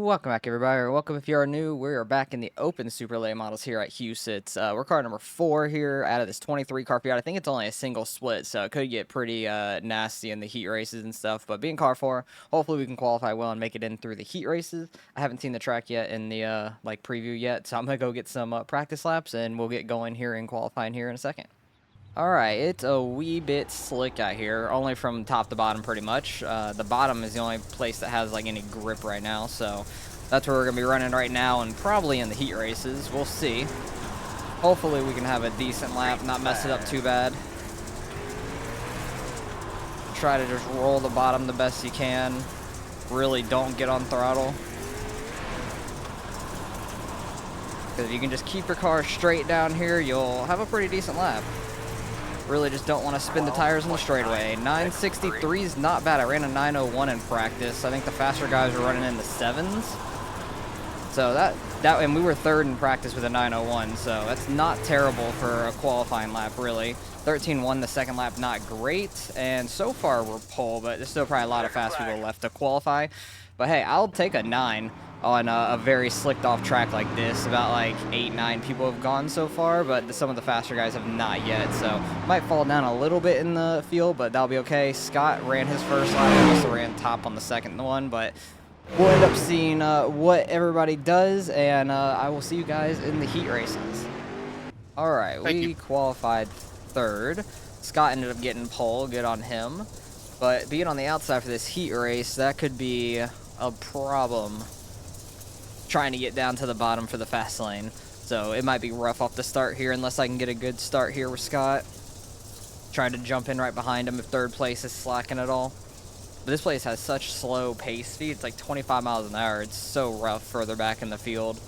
Welcome back, everybody, or welcome if you are new. We are back in the open super late models here at Huset's. We're car number 4 here out of this 23 car field. I think it's only a single split, so it could get pretty nasty in the heat races and stuff. But being car 4, hopefully we can qualify well and make it in through the heat races. I haven't seen the track yet in the preview yet, so I'm gonna go get some practice laps and we'll get going here in qualifying here in a second. Alright, it's a wee bit slick out here, only from top to bottom pretty much. The bottom is the only place that has like any grip right now, so that's where we're going to be running right now and probably in the heat races. We'll see. Hopefully we can have a decent lap, not mess it up too bad. Try to just roll the bottom the best you can. Really don't get on throttle. Because if you can just keep your car straight down here, you'll have a pretty decent lap. Really just don't want to spin the tires on the straightaway. 963 is not bad. I ran a 901 in practice. I think the faster guys were running in the 7s. So and we were 3rd in practice with a 901, so that's not terrible for a qualifying lap, really. 13-1 the second lap, not great. And so far we're pole, but there's still probably a lot of fast people left to qualify. But hey, I'll take a 9 on a very slicked off track like this. About like 8-9 people have gone so far, but some of the faster guys have not yet, so might fall down a little bit in the field, but that'll be okay. Scott ran his first lap, he also ran top on the second one, but we'll end up seeing what everybody does, and I will see you guys in the heat races. Alright, we qualified 3rd. Scott ended up getting pole, good on him, but being on the outside for this heat race, that could be a problem trying to get down to the bottom for the fast lane. So it might be rough off the start here unless I can get a good start here with Scott. Trying to jump in right behind him if 3rd place is slacking at all. But this place has such slow pace speed. It's like 25 miles an hour. It's so rough further back in the field.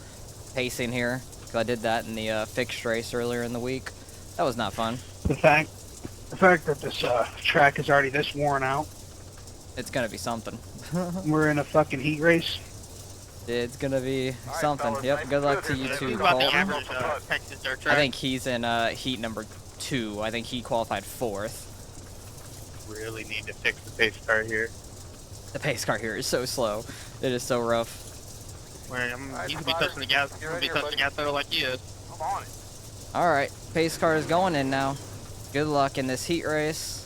Pacing here. Because I did that in the fixed race earlier in the week. That was not fun. The fact that this track is already this worn out. It's going to be something. We're in a fucking heat race. It's gonna be something. Yep, good luck to you too, Colton. I think he's in heat number 2. I think he qualified 4th. Really need to fix the pace car here. The pace car here is so slow. It is so rough. He's gonna be touching the gas. He's gonna be touching the gas pedal like he is. Come on. Alright, pace car is going in now. Good luck in this heat race.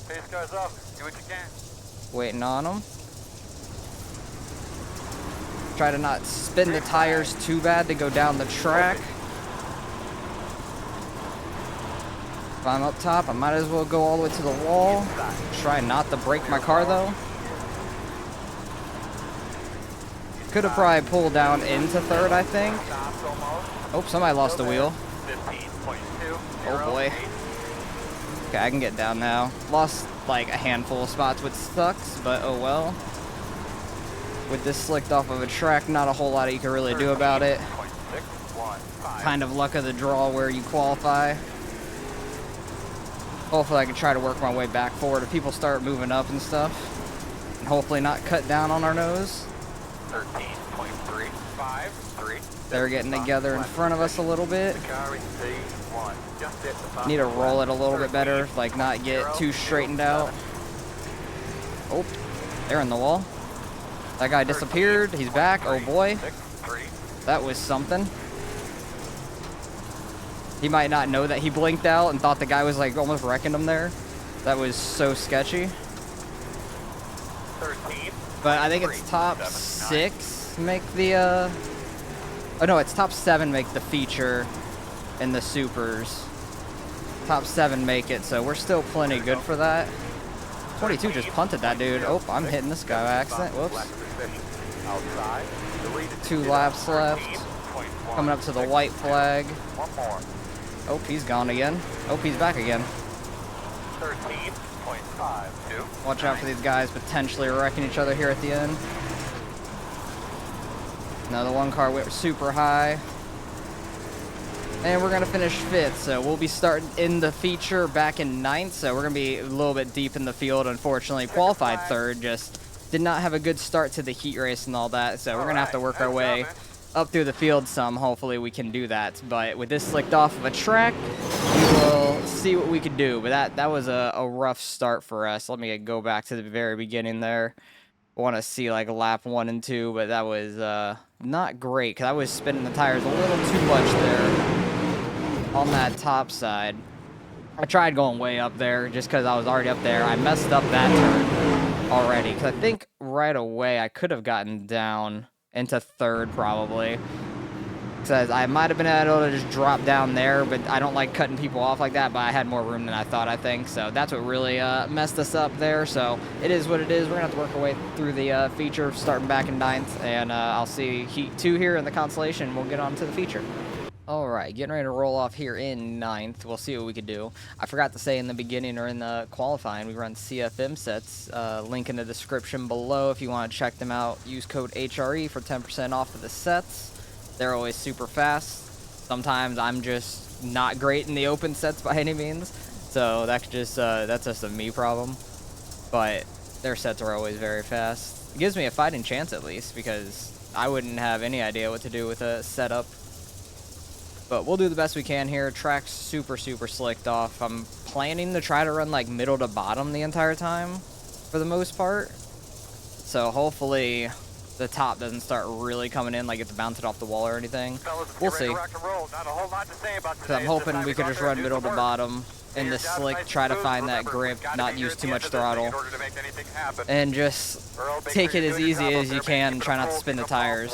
Pace car's up. Do what you can. Waiting on him. Try to not spin the tires too bad to go down the track. If I'm up top, I might as well go all the way to the wall. Try not to break my car though. Could have probably pulled down into 3rd, I think. Oh, somebody lost the wheel. Oh boy. Okay, I can get down now. Lost like a handful of spots, which sucks, but oh well. With this slicked off of a track, not a whole lot you can really do about it. Kind of luck of the draw where you qualify. Hopefully I can try to work my way back forward if people start moving up and stuff. And hopefully not cut down on our nose. 13.353. They're getting together in front of us a little bit. Need to roll it a little bit better, like not get too straightened out. Oh, they're in the wall. That guy disappeared. He's back. Oh boy. That was something. He might not know that he blinked out and thought the guy was like almost wrecking him there. That was so sketchy. But I think it's top 6 make the oh no, it's top 7 make the feature in the supers. Top 7 make it, so we're still plenty good for that. 22 just punted that dude. Oh, I'm hitting this guy by accident. Whoops. 2 laps left. Coming up to the white flag. Oh, he's gone again. Oh, he's back again. 13.52. Watch out for these guys potentially wrecking each other here at the end. Now the one car went super high. And we're going to finish 5th, so we'll be starting in the feature back in 9th, so we're going to be a little bit deep in the field, unfortunately. Qualified 3rd, just did not have a good start to the heat race and all that, so we're going to have to work our way up through the field some. Hopefully we can do that, but with this slicked off of a track, we will see what we can do. But that was a rough start for us. Let me go back to the very beginning there. want to see like lap 1 and 2, but that was not great because I was spinning the tires a little too much there on that top side. I tried going way up there just because I was already up there. I messed up that turn already because I think right away I could have gotten down into 3rd probably. Says I might have been able to just drop down there, but I don't like cutting people off like that, but I had more room than I thought, I think. So that's what really messed us up there. So it is what it is. We're going to have to work our way through the feature, starting back in 9th, and I'll see Heat 2 here in the Constellation. We'll get on to the feature. All right, getting ready to roll off here in 9th. We'll see what we could do. I forgot to say in the beginning or in the qualifying, we run CFM sets. Link in the description below if you want to check them out. Use code HRE for 10% off of the sets. They're always super fast. Sometimes I'm just not great in the open sets by any means, so that's just a me problem. But their sets are always very fast. It gives me a fighting chance at least, because I wouldn't have any idea what to do with a setup. But we'll do the best we can here. Track's super slicked off. I'm planning to try to run like middle to bottom the entire time for the most part. So hopefully the top doesn't start really coming in, like it's bouncing off the wall or anything. We'll see. Because I'm hoping we could just run middle to bottom in the slick, try to find that grip, not use too much throttle, and just take it as easy as you can, try not to spin the tires.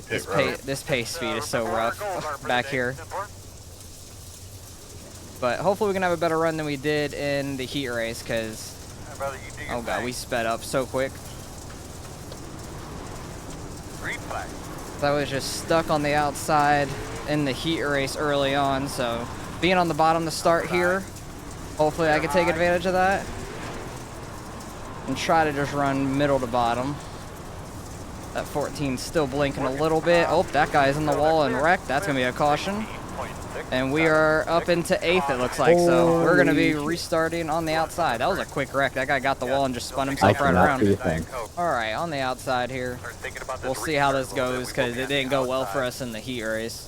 This pace speed is so rough back here. But hopefully we can have a better run than we did in the heat race, because, oh god, we sped up so quick. So I was just stuck on the outside in the heat race early on, so being on the bottom to start here, hopefully I can take advantage of that and try to just run middle to bottom. That 14's still blinking a little bit. Oh, that guy's in the wall and wrecked. That's going to be a caution. And we are up into 8th, it looks like, so we're going to be restarting on the outside. That was a quick wreck. That guy got the wall and just spun himself right around. Alright, on the outside here. We'll see how this goes, because it didn't go well for us in the heat race.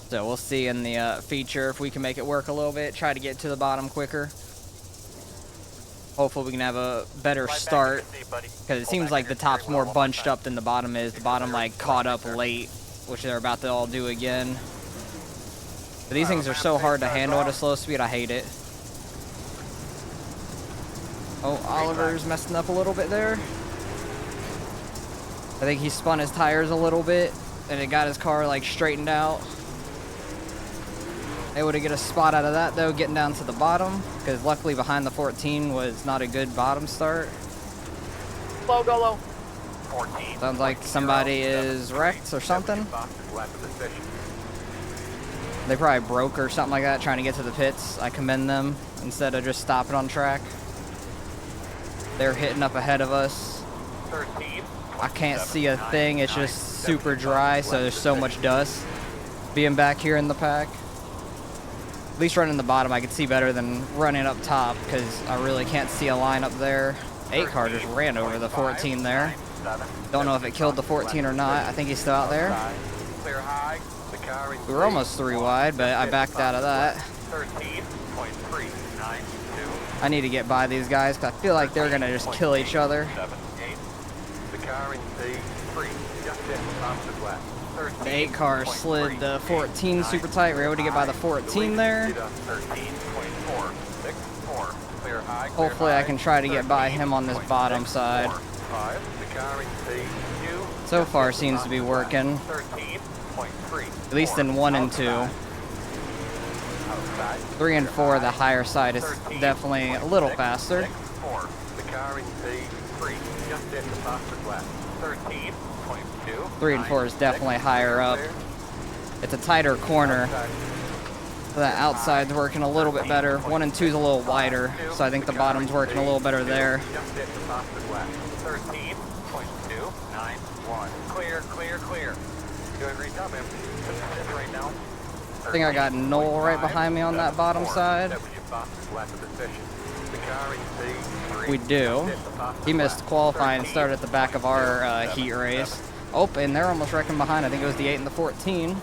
So we'll see in the feature if we can make it work a little bit, try to get to the bottom quicker. Hopefully we can have a better start, because it seems like the top's more bunched up than the bottom is. The bottom like caught up late, which they're about to all do again. But these things are so hard to handle at a slow speed, I hate it. Oh, Oliver's messing up a little bit there. I think he spun his tires a little bit, and it got his car like straightened out. Able to get a spot out of that though, getting down to the bottom, because luckily behind the 14 was not a good bottom start. Low, go low. Sounds like somebody is wrecked or something. They probably broke or something like that trying to get to the pits. I commend them instead of just stopping on track. They're hitting up ahead of us. I can't see a thing. It's just super dry, so there's so much dust. Being back here in the pack. At least running the bottom I can see better than running up top, because I really can't see a line up there. 8 car just ran over the 14 there. Don't know if it killed the 14 or not. I think he's still out there. We were almost 3 wide, but I backed out of that. I need to get by these guys, because I feel like they're going to just kill each other. The 8 car slid the 14 super tight. We were able to get by the 14 there. Hopefully I can try to get by him on this bottom side. So far seems to be working. At least in 1 and 2. 3 and 4, the higher side is definitely a little faster. 3 and 4 is definitely higher up. It's a tighter corner. So that outside's working a little bit better. 1 and 2 is a little wider, so I think the bottom's working a little better there. Clear. I think I got Noel right behind me on that bottom side. We do. He missed qualifying and started at the back of our heat race. Oh, and they're almost wrecking behind. I think it was the 8 and the 14.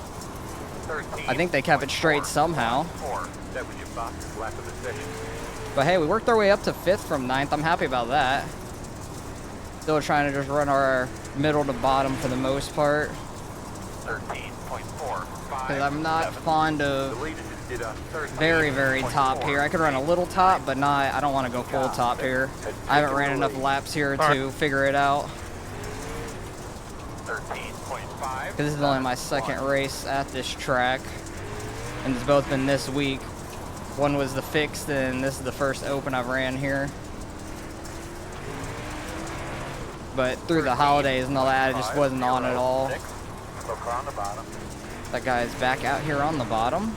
I think they kept it straight somehow. But hey, we worked our way up to 5th from 9th. I'm happy about that. Still trying to just run our middle to bottom for the most part. 13.4. Because I'm not fond of very, very top here. I could run a little top, but not, I don't want to go full top here. I haven't ran enough laps here to figure it out. 13.5. Because this is only my second race at this track. And it's both been this week. One was the fixed, and this is the first open I've ran here. But through the holidays and all that, it just wasn't on at all. Look on the bottom. That guy's back out here on the bottom.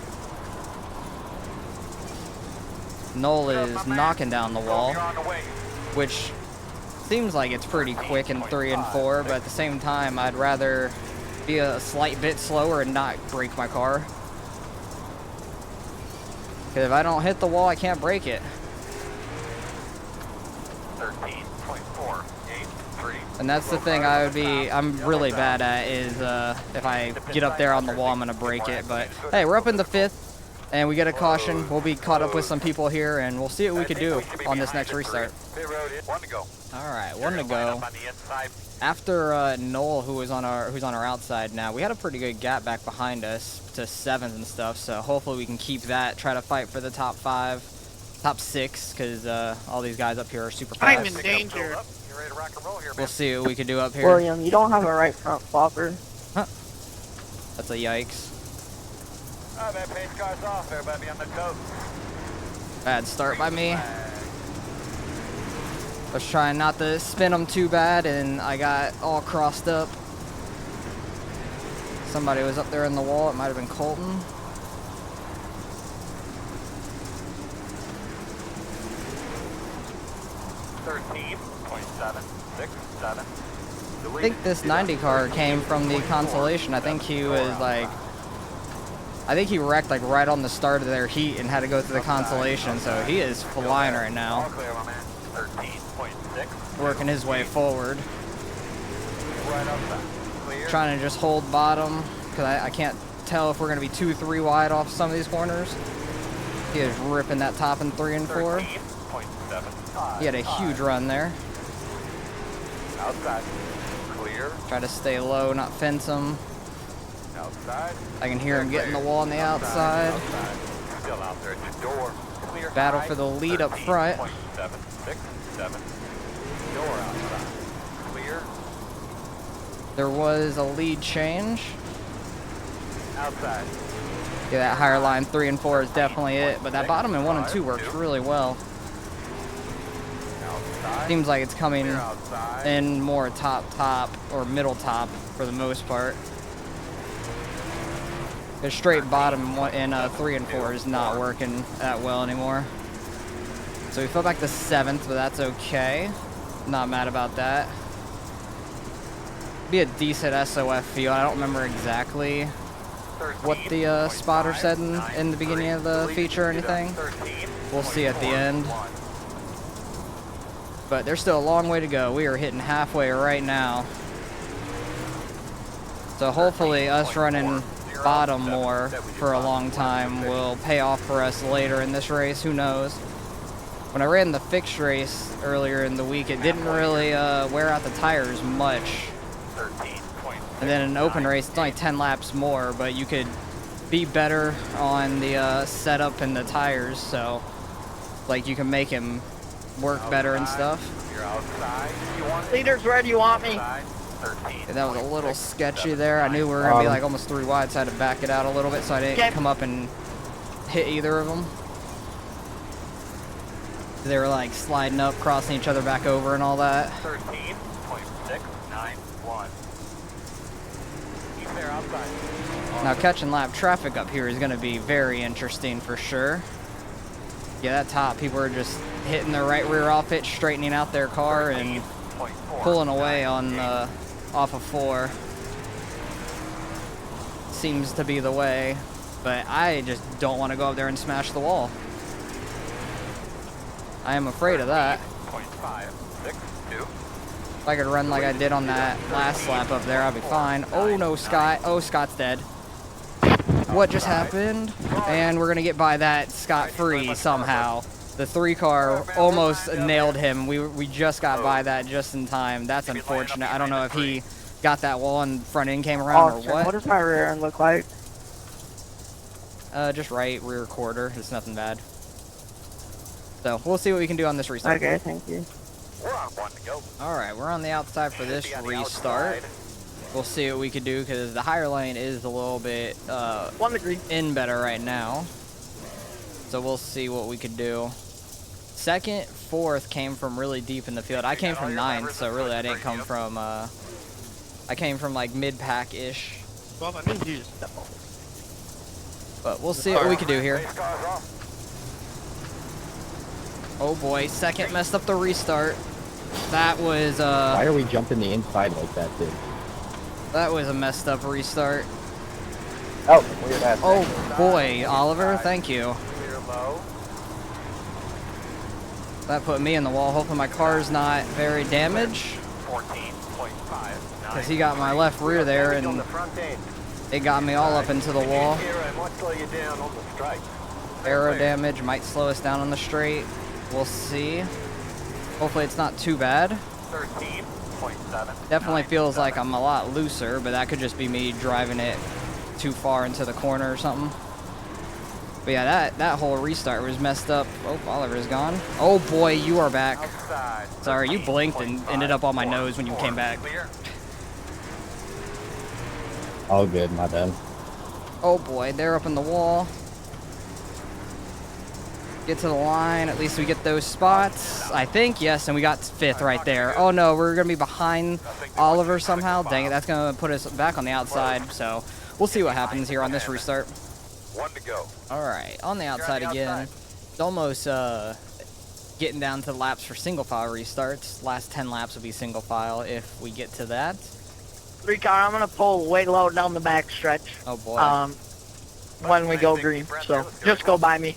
Noel is knocking down the wall, You're on the way. which seems like it's pretty quick in 3 and 4, but at the same time, I'd rather be a slight bit slower and not break my car. Because if I don't hit the wall, I can't break it. 13.483. And that's the thing I'm really bad at is if I get up there on the wall, I'm going to break it. But hey, we're up in the 5th, and we get a caution. We'll be caught up with some people here, and we'll see what we can do on this next restart. Pit road, one to go. All right, one to go. On the inside. After Noel, who's on our outside now, we had a pretty good gap back behind us to 7th and stuff. So hopefully we can keep that. Try to fight for the top 5, top 6, because all these guys up here are super I'm fast. in danger. You ready to rock and roll here, We'll man? see what we can do up here. William, you don't have a right front flopper. That's a yikes. Oh, that pace car's off. Everybody on the coast. Bad start by me. I was trying not to spin them too bad, and I got all crossed up. Somebody was up there in the wall. It might have been Colton. I think this 90 car came from the Consolation. I think he was like, I think he wrecked like right on the start of their heat and had to go through the Consolation. So he is flying right now, 13.6. working his way forward. Right up that. Clear. Trying to just hold bottom because I can't tell if we're going to be 2, 3 wide off some of these corners. He is ripping that top in 3 and 4. 13.75. He had a huge run there. Outside. Clear. Try to stay low, not fence him. Outside. I can hear him getting the wall on the outside. Still out there at your door. Clear. Battle high. for the lead up front. 13.767. Door outside. Clear. There was a lead change. Outside. Yeah, that higher line 3 and 4 is definitely it. But that bottom in 1 and 2 works really well. Outside. Seems like it's coming Clear outside. in more top or middle top for the most part. The straight bottom in 3 and 4 is not working that well anymore. So we fell back to 7th, but that's okay. Not mad about that. Be a decent SOF field. I don't remember exactly what the spotter said in the beginning of the feature or anything. We'll see at the end. But there's still a long way to go. We are hitting halfway right now. So hopefully us running bottom more for a long time will pay off for us later in this race. Who knows? When I ran the fixed race earlier in the week, it didn't really wear out the tires much. And then in an open race, it's only 10 laps more, but you could be better on the setup and the tires, so like you can make him work better and stuff. You're outside. You want Leaders, where do you want me? outside. 13. And that was a little sketchy there. I knew we were going to be like almost 3 wide, so I had to back it out a little bit so I didn't Okay. come up and hit either of them. They were like sliding up, crossing each other back over and all that. 13.691. Keep there outside. Now catching lap traffic up here is going to be very interesting for sure. Yeah, that top, people are just hitting their right rear off it, straightening out their car and pulling away on off of 4. Seems to be the way, but I just don't want to go up there and smash the wall. I am afraid of that. 13.562. If I could run like I did on that last lap up there, I'd be fine. Oh no, Scott. Oh, Scott's dead. What just happened? And we're gonna get by that scot-free somehow. The 3 car almost nailed him. We just got by that just in time. That's unfortunate. I don't know if he got that wall and front end came around or Officer, what. what does my rear end look like? Just right rear quarter. It's nothing bad. So we'll see what we can do on this restart. Okay, thank you. We're on one to go. All right, we're on the outside for this Be on the restart. outside. We'll see what we can do because the higher lane is a little bit 1 degree. in better right now. So we'll see what we could do. Second, fourth came from really deep in the field. I came from ninth, so really I didn't come from, I came from like mid-pack-ish. Well, I need you to step off. But we'll see what we can do here. Pace cars off. Oh boy, second messed up the restart. That was, Why are we jumping the inside like that, dude? that was a messed up restart. Oh, weird ass. Oh boy, Oliver, thank you. Clear low. That put me in the wall. Hoping my car's not very damaged. 14.5. Because he got my left rear there On and the front end. it got me all up into the wall. Here, I might slow you down on the strike. Aero damage might slow us down on the straight. We'll see. Hopefully it's not too bad. 13.7. Definitely feels like I'm a lot looser, but that could just be me driving it too far into the corner or something. But yeah, that whole restart was messed up. Oh, Oliver's gone. Oh boy, you are back. Outside. Sorry, you blinked and ended up on my nose when you came back. Clear. All good, my bad. Oh boy, they're up in the wall. Get to the line, at least we get those spots. I think, yes, and we got fifth right there. Oh no, we're gonna be behind Oliver somehow. Dang it, that's gonna put us back on the outside, so we'll see what happens here on this restart. 1 to go. All right, on the outside again. It's almost getting down to laps for single file restarts. Last 10 laps will be single file if we get to that. 3 car, I'm gonna pull way low down the back stretch. Oh boy. When we go green. So just go by me.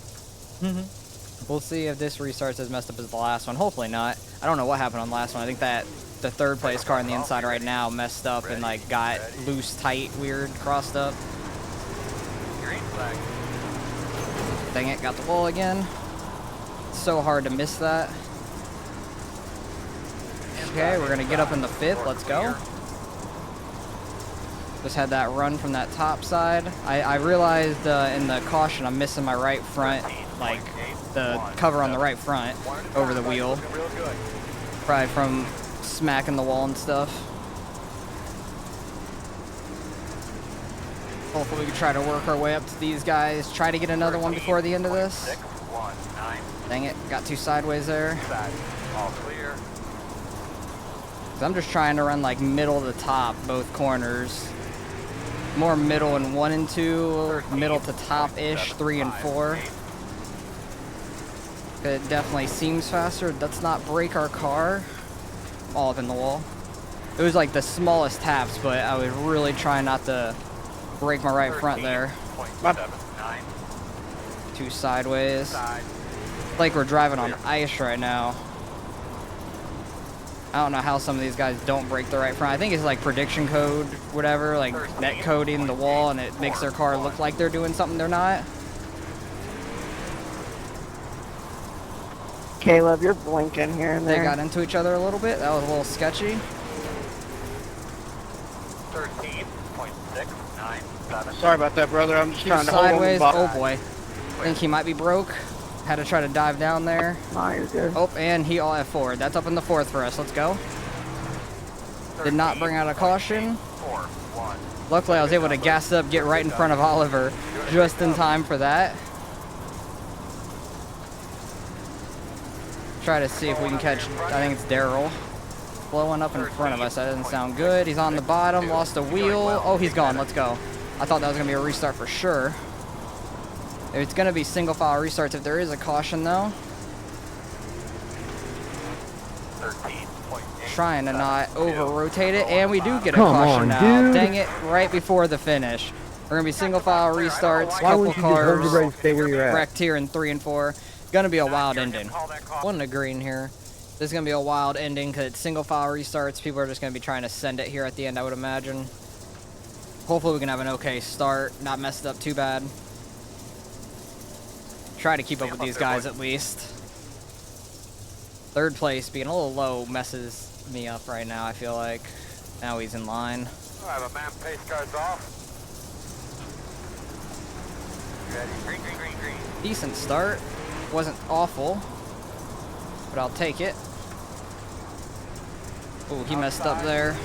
We'll see if this restart's as messed up as the last one. Hopefully not. I don't know what happened on the last one. I think that the third place car on the inside right now messed up and like got loose, tight, weird, crossed up. Green flag. Dang it, got the wall again. So hard to miss that. Okay, we're gonna get up in the fifth. Let's go. Just had that run from that top side. I realized in the caution I'm missing my right front, like the cover on the right front over the wheel. Real good. Probably from smacking the wall and stuff. Hopefully we can try to work our way up to these guys. Try to get another one before the end of this. 619. Dang it, got too sideways there. Side. All clear. 'Cause I'm just trying to run like middle to top, both corners. More middle in 1 and 2, middle to top-ish, 3 and 4. It definitely seems faster. Let's not break our car. All up in the wall. It was like the smallest taps, but I was really trying not to break my right front there. 13.79. Too sideways. Side. Like we're driving on ice right now. I don't know how some of these guys don't break the right front. I think it's like prediction code, whatever, like net coding the wall, and it makes their car look like they're doing something they're not. Caleb, you're blinking here and They there. got into each other a little bit. That was a little sketchy. 13.697. Sorry about that, brother. I'm just Too trying to hold on sideways. the Oh boy. I think he might be broke. Had to try to dive down there. No, you're good. Oh, and he all F4'd. That's up in the fourth for us. Let's go. Did not bring out a caution. 4-1. Luckily, I was able to gas up, get right in front of Oliver just in time for that. Try to see if we can catch, I think it's Daryl. Blowing up in front of us. That doesn't sound good. He's on the bottom, lost a wheel. Oh, he's gone. Let's go. I thought that was going to be a restart for sure. It's going to be single file restarts if there is a caution, though. 13.8. Trying to not over-rotate it, and we do get a Come caution on, now. dude. Dang it, right before the finish. We're going to be single file restarts, Why couple wouldn't you just hold cars. your breath, stay where you're at? Wrecked here in 3 and 4. Gonna be a wild ending. One to green here. This is gonna be a wild ending because it's single file restarts. People are just gonna be trying to send it here at the end, I would imagine. Hopefully we can have an okay start, not mess it up too bad. Try to keep up with these guys at least. Third place being a little low messes me up right now, I feel like. Now he's in line. I have a man, pace car's off. Ready, green, green, green, green. Decent start. Wasn't awful, but I'll take it. Ooh, he messed up there.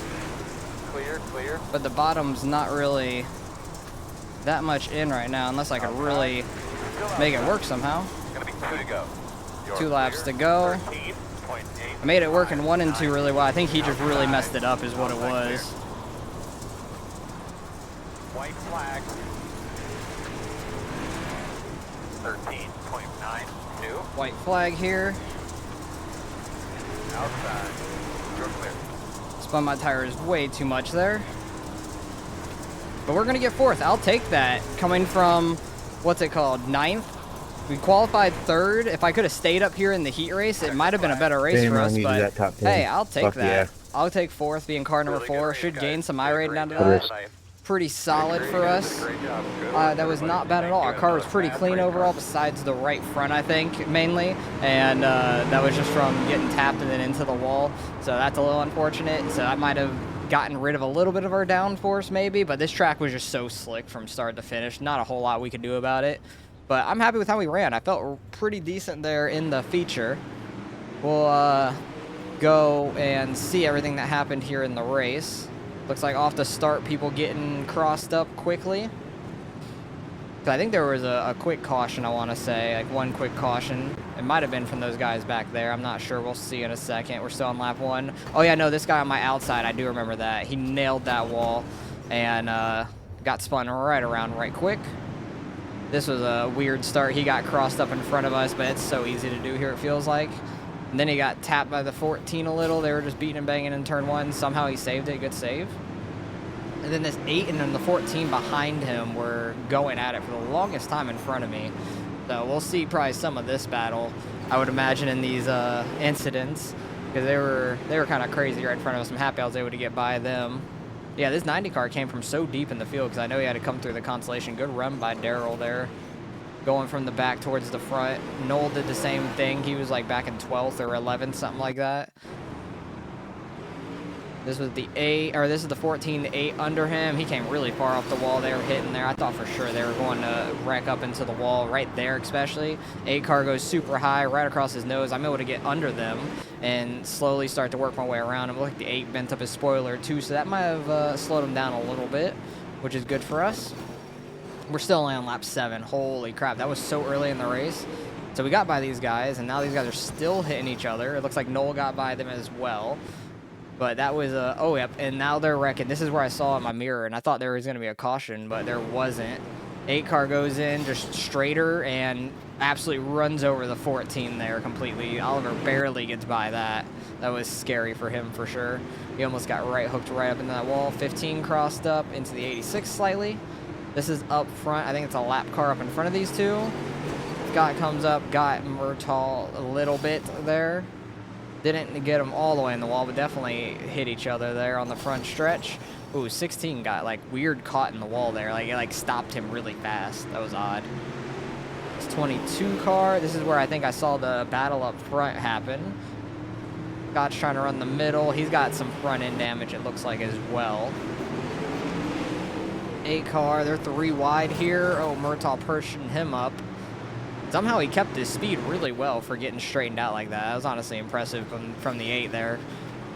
Clear, clear. But the bottom's not really that much in right now, unless I could really make it work somehow. Gonna be 2 to go. 2 laps to go. 13.8. I made it work in 1 and 2 really well. I think he just really messed it up is what it was. White flag. 13.92. White flag here. Outside. You're clear. Spun my tires way too much there. But we're gonna get 4th. I'll take that. Coming from, what's it called, 9th? We qualified 3rd. If I could have stayed up here in the heat race, it might have been a better race Damn, for I us, needed but that top 10. hey, I'll take Fuck that. yeah. I'll take 4th, being car number Really good 4. race, Should guys. gain some I-rating down to Great that. job. Pretty solid for us. Great job. Good That was not bad at all. Our car was pretty clean overall, besides the right front, I think, mainly. And that was just from getting tapped and then into the wall. So that's a little unfortunate. So that might have gotten rid of a little bit of our downforce, maybe. But this track was just so slick from start to finish. Not a whole lot we could do about it. But I'm happy with how we ran. I felt pretty decent there in the feature. We'll go and see everything that happened here in the race. Looks like off the start, people getting crossed up quickly. So I think there was a quick caution, I want to say, like 1 quick caution. It might have been from those guys back there. I'm not sure. We'll see in a second. We're still on lap 1. Oh, yeah, no, this guy on my outside, I do remember that. He nailed that wall and got spun right around right quick. This was a weird start. He got crossed up in front of us, but it's so easy to do here, it feels like. And then he got tapped by the 14 a little. They were just beating and banging in turn 1. Somehow he saved it. Good save. And then this 8 and then the 14 behind him were going at it for the longest time in front of me. So we'll see probably some of this battle, I would imagine, in these incidents. Because they were kind of crazy right in front of us. I'm happy I was able to get by them. Yeah, this 90 car came from so deep in the field because I know he had to come through the Constellation. Good run by Daryl there. Going from the back towards the front. Noel did the same thing. He was like back in 12th or 11th, something like that. This was the 8, or this is the 14, the 8 under him. He came really far off the wall. They were hitting there. I thought for sure they were going to wreck up into the wall right there, especially. 8 car goes super high right across his nose. I'm able to get under them and slowly start to work my way around him. It looked like the 8 bent up his spoiler too, so that might have slowed him down a little bit, which is good for us. We're still only on lap 7. Holy crap, that was so early in the race. So we got by these guys, and now these guys are still hitting each other. It looks like Noel got by them as well. But that was oh, yep, and now they're wrecking. This is where I saw in my mirror, and I thought there was going to be a caution, but there wasn't. 8 car goes in, just straighter, and absolutely runs over the 14 there completely. Oliver barely gets by that. That was scary for him for sure. He almost got hooked right up into that wall. 15 crossed up into the 86 slightly. This is up front. I think it's a lap car up in front of these two. Scott comes up, got Murtaugh a little bit there. Didn't get them all the way in the wall, but definitely hit each other there on the front stretch. Ooh, 16 got like weird caught in the wall there. Like it like stopped him really fast. That was odd. It's 22 car. This is where I think I saw the battle up front happen. Scott's trying to run the middle. He's got some front end damage, it looks like, as well. 8 car, they're 3 wide here. Oh, Murtaugh pushing him up. Somehow he kept his speed really well for getting straightened out like that. That was honestly impressive from the 8 there.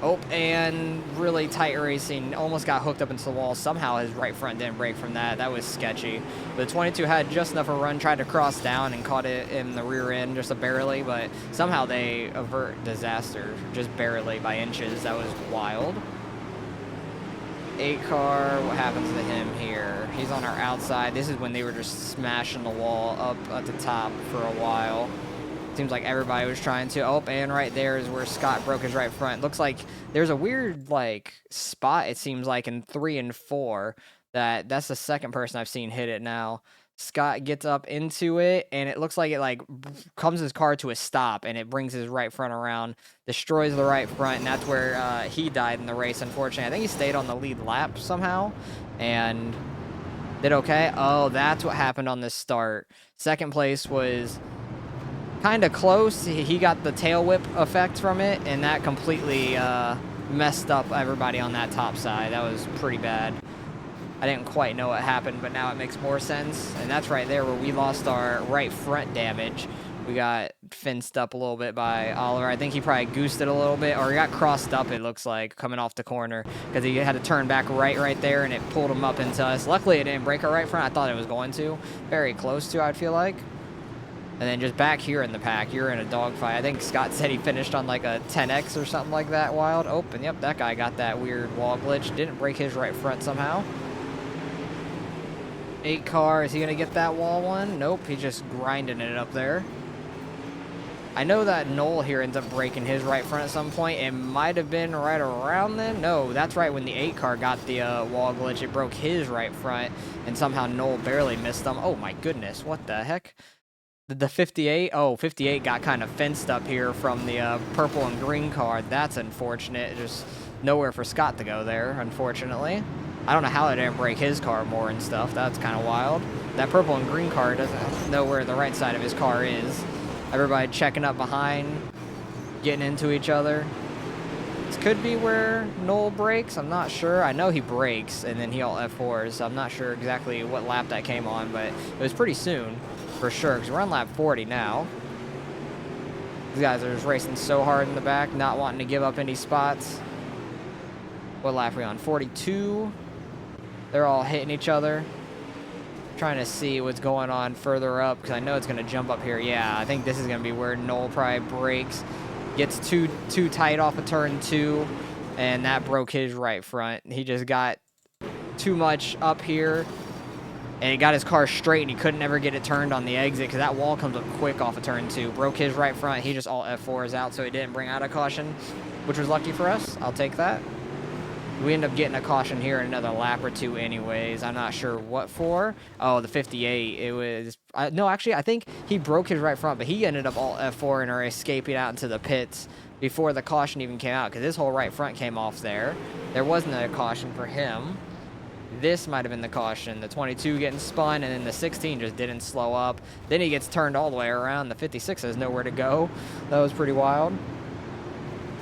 Oh, and really tight racing. Almost got hooked up into the wall. Somehow his right front didn't break from that. That was sketchy. The 22 had just enough of a run, tried to cross down and caught it in the rear end just barely, but somehow they avert disaster just barely by inches. That was wild. 8 car, what happens to him here? He's on our outside. This is when they were just smashing the wall up at the top for a while. Seems like everybody was trying to. Oh, and right there is where Scott broke his right front. Looks like there's a weird like spot, it seems like, in 3 and 4. That's the second person I've seen hit it now. Scott gets up into it, and it looks like it like comes his car to a stop, and it brings his right front around, destroys the right front, and that's where he died in the race, unfortunately. I think he stayed on the lead lap somehow, and did okay. Oh, that's what happened on this start. Second place was kind of close. He got the tail whip effect from it, and that completely messed up everybody on that top side. That was pretty bad. I didn't quite know what happened, but now it makes more sense. And that's right there where we lost our right front damage. We got fenced up a little bit by Oliver. I think he probably goosed it a little bit, or he got crossed up, it looks like, coming off the corner, because he had to turn back right there, and it pulled him up into us. Luckily, it didn't break our right front. I thought it was going to. Very close to, I'd feel like. And then just back here in the pack, you're in a dogfight. I think Scott said he finished on like a 10X or something like that wild. Oh, and yep, that guy got that weird wall glitch. Didn't break his right front somehow. 8 car, is he gonna get that wall one? Nope, he's just grinding it up there. I know that Noel here ends up breaking his right front at some point. It might have been right around then. No, that's right, when the 8 car got the wall glitch, it broke his right front, and somehow Noel barely missed them. Oh my goodness, what the heck? The 58? Oh, 58 got kind of fenced up here from the purple and green car. That's unfortunate. Just nowhere for Scott to go there, unfortunately. I don't know how it didn't break his car more and stuff. That's kind of wild. That purple and green car doesn't know where the right side of his car is. Everybody checking up behind, getting into each other. This could be where Noel breaks. I'm not sure. I know he breaks, and then he all F4s. So I'm not sure exactly what lap that came on, but it was pretty soon, for sure, because we're on lap 40 now. These guys are just racing so hard in the back, not wanting to give up any spots. What lap are we on? 42. They're all hitting each other. Trying to see what's going on further up, because I know it's going to jump up here. Yeah, I think this is going to be where Noel probably breaks. Gets too tight off of turn 2, and that broke his right front. He just got too much up here, and he got his car straight, and he couldn't ever get it turned on the exit, because that wall comes up quick off of turn 2. Broke his right front. He just all F4s out, so he didn't bring out a caution, which was lucky for us. I'll take that. We end up getting a caution here in another lap or two anyways. I'm not sure what for. Oh, the 58. It was... no, actually, I think he broke his right front, but he ended up all F4 and or escaping out into the pits before the caution even came out, because his whole right front came off there. There wasn't a caution for him. This might have been the caution. The 22 getting spun, and then the 16 just didn't slow up. Then he gets turned all the way around. The 56 has nowhere to go. That was pretty wild.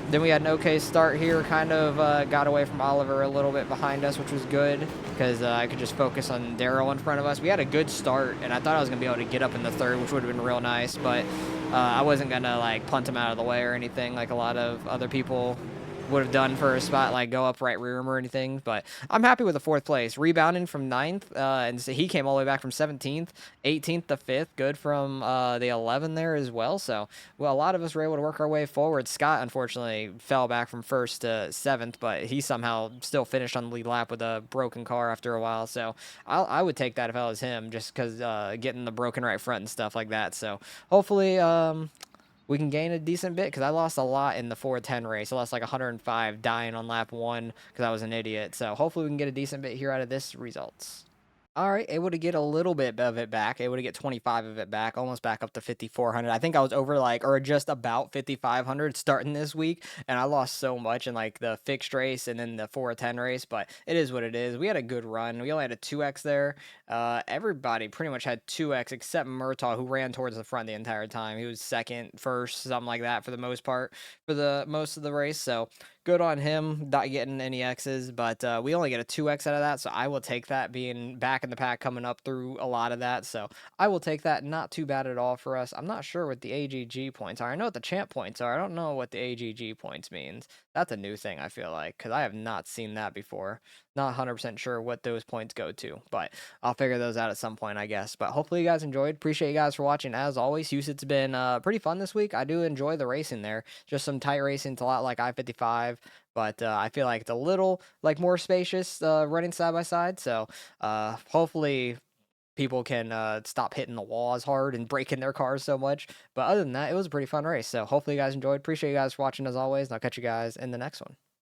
Then we had an okay start here, kind of got away from Oliver a little bit behind us, which was good, because I could just focus on Daryl in front of us. We had a good start, and I thought I was going to be able to get up in the third, which would have been real nice, but I wasn't going to like punt him out of the way or anything like a lot of other people would have done for a spot, like go up right rear room or anything. But I'm happy with the 4th place. Rebounding from 9th, and so he came all the way back from 17th, 18th to 5th. Good from the 11 there as well. So, well, a lot of us were able to work our way forward. Scott, unfortunately, fell back from 1st to 7th, but he somehow still finished on the lead lap with a broken car after a while. So I would take that if I was him, just because getting the broken right front and stuff like that. So hopefully we can gain a decent bit, because I lost a lot in the 410 race. I lost like 105 dying on lap 1 because I was an idiot. So hopefully we can get a decent bit here out of this results. All right, able to get a little bit of it back, able to get 25 of it back, almost back up to 5,400. I think I was over like, or just about 5,500 starting this week, and I lost so much in like the fixed race and then the 410 race, but it is what it is. We had a good run. We only had a 2X there. Everybody pretty much had 2X except Murtaugh, who ran towards the front the entire time. He was second, first, something like that for the most part, for the most of the race, so good on him not getting any X's, but we only get a 2X out of that, so I will take that, being back in the pack, coming up through a lot of that, so I will take that. Not too bad at all for us. I'm not sure what the AGG points are. I know what the champ points are. I don't know what the AGG points means. That's a new thing, I feel like, because I have not seen that before. Not 100% sure what those points go to, but I'll figure those out at some point, I guess. But hopefully you guys enjoyed. Appreciate you guys for watching. As always, Houston's been pretty fun this week. I do enjoy the racing there. Just some tight racing. It's a lot like I-55, but I feel like it's a little like more spacious running side by side. So hopefully people can stop hitting the wall as hard and breaking their cars so much. But other than that, it was a pretty fun race. So hopefully you guys enjoyed. Appreciate you guys for watching as always, and I'll catch you guys in the next one.